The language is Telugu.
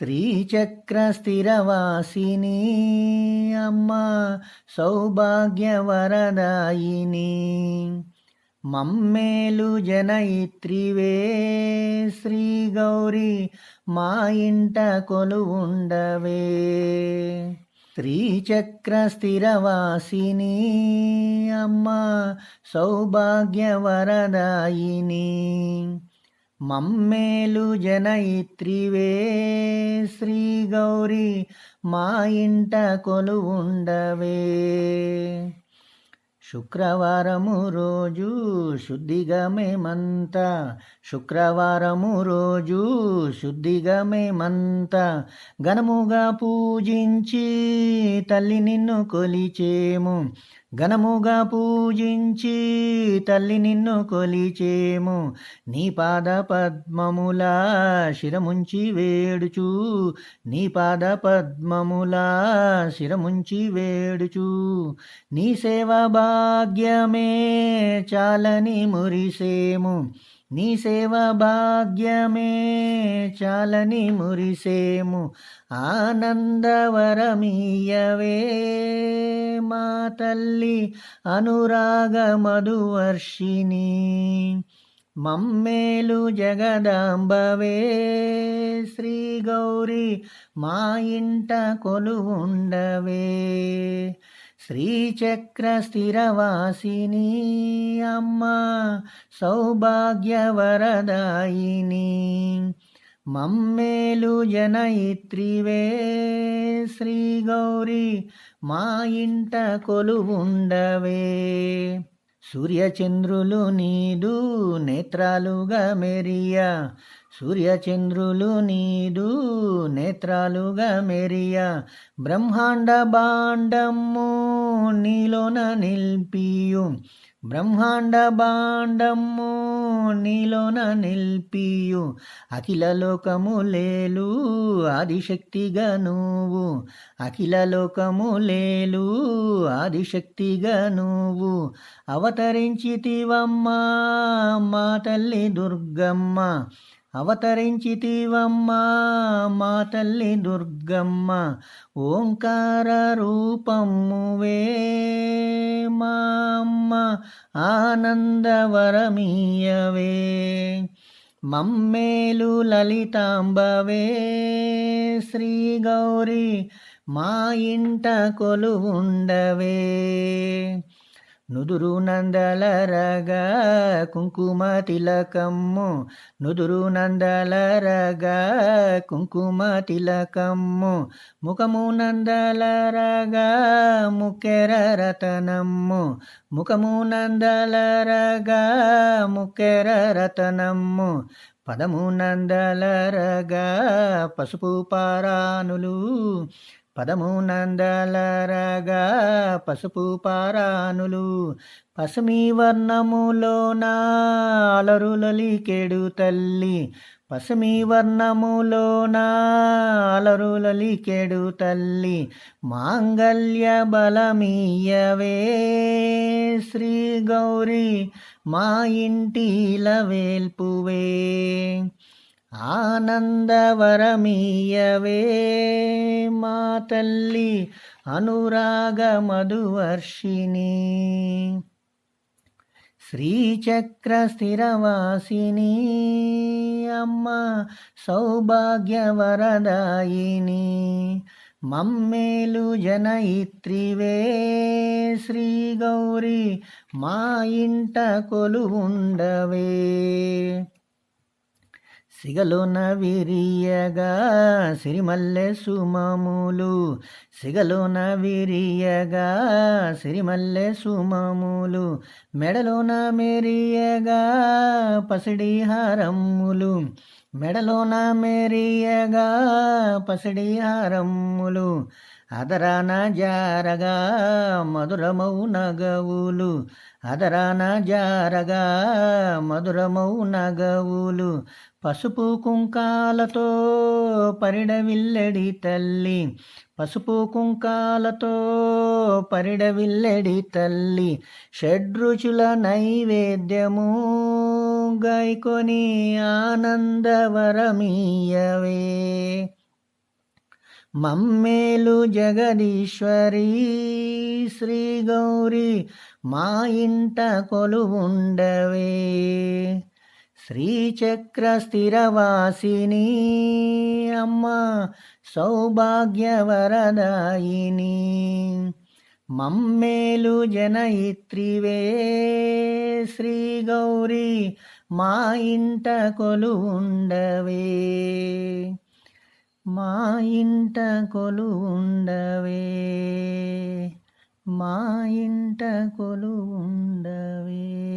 శ్రీచక్ర స్థిరవాసిని అమ్మ సౌభాగ్యవరదాయిని మమ్మేలు జనయిత్రివే శ్రీ గౌరీ మా ఇంట కొలువుండవే. శ్రీచక్ర స్థిరవాసిని అమ్మ సౌభాగ్యవరదాయిని మమ్మేలు జనయిత్రివే శ్రీ గౌరీ మా ఇంట కొలువుండవే. శుక్రవారము రోజు శుద్ధిగా మేమంతా, శుక్రవారము రోజు శుద్ధిగా మేమంతా ఘనముగా పూజించి తల్లి నిన్ను కొలిచేము, ఘనముగా పూజించి తల్లి నిన్ను కొలిచేము. నీ పాద పద్మములా శిరముంచి వేడుచు, నీ పాద పద్మములా శిరముంచి వేడుచు. నీ సేవ భాగ్యమే చాలని మురిసేము, నీ సేవ భాగ్యమే చాలని మురిసేము. ఆనందవరమీయవే మా తల్లి అనురాగ మధువర్షిణి మమ్మేలు జగదాంబవే శ్రీ గౌరీ మా ఇంట కొలువుండవే. శ్రీచక్ర స్థిరవాసిని అమ్మ సౌభాగ్యవరదాయిని మమ్మేలు జనయిత్రివే శ్రీ గౌరీ మా ఇంట కొలువుండవే. సూర్యచంద్రులు నీదు నేత్రాలుగా మెరియా, సూర్యచంద్రులు నీదు నేత్రాలుగా మెరియా. బ్రహ్మాండ భాండము నీలోన నిల్పియు, బ్రహ్మాండ భాండము నీలోన నిల్పియు. అఖిల లోకములేలు ఆదిశక్తిగా నువ్వు, అఖిల లోకములేలు ఆదిశక్తిగా నువ్వు అవతరించితివమ్మా మా తల్లి దుర్గమ్మ, అవతరించితివమ్మా మా తల్లి దుర్గమ్మ. ఓంకార రూపమువే మా అమ్మ ఆనందవరమీయవే. మమ్మేలు లలితాంబవే శ్రీ గౌరీ మా ఇంట కొలువుండవే. నుదురు నందలరగా కుంకుమ తిలకమ్ము, నుదురు నందలరగా కుంకుమ తిలకమ్ము. ముఖము నందలరగా ముక్కెర రతనమ్ము, ముఖము నందలరగా ముక్కెర రతనమ్ము. పదము నందలరగా పసుపు పారానులు, పదము నందలరగా పసుపు పారానులు. పసుమి వర్ణములోన అలరులలికెడు తల్లి, పసుమి వర్ణములోన అలరులలికెడు తల్లి. మాంగళ్య బలమీయవే శ్రీ గౌరీ మా ఇంటిల వేల్పువే. ఆనందవరమీయవే మా తల్లి అనురాగ మధువర్షిణి. శ్రీచక్ర స్థిరవాసిని అమ్మ సౌభాగ్యవరదాయిని మమ్మేలు జనయిత్రివే శ్రీ గౌరీ మా ఇంట కొలువుండవే. సిగలోన విరియగా సిరిమల్లె సుమములు, సిగలోన విరియగా సిరిమల్లె సుమములు. మెడలోన మెరియగా పసిడి హారమ్ములు, మెడలోన మెరియగా పసిడి హారమ్ములు. అదరాన జారగా మధురమౌ నగవులు, అదరాన జారగా మధురమౌ నగవులు. పసుపు కుంకాలతో పరిడవిల్లెడి తల్లి, పసుపు కుంకాలతో పరిడవిల్లెడి తల్లి. షడ్రుచుల నైవేద్యము గైకొని ఆనందవరమీయవే. మమ్మేలు జగదీశ్వరి శ్రీ గౌరి మా ఇంట కొలువుండవే. శ్రీచక్ర స్థిరవాసిని అమ్మ సౌభాగ్యవరదాయిని. మమ్మేలు జనయిత్రివే శ్రీ గౌరి మా ఇంట కొలువుండవే. మా ఇంట కొలువుండవే. మా ఇంట కొలువుండవే.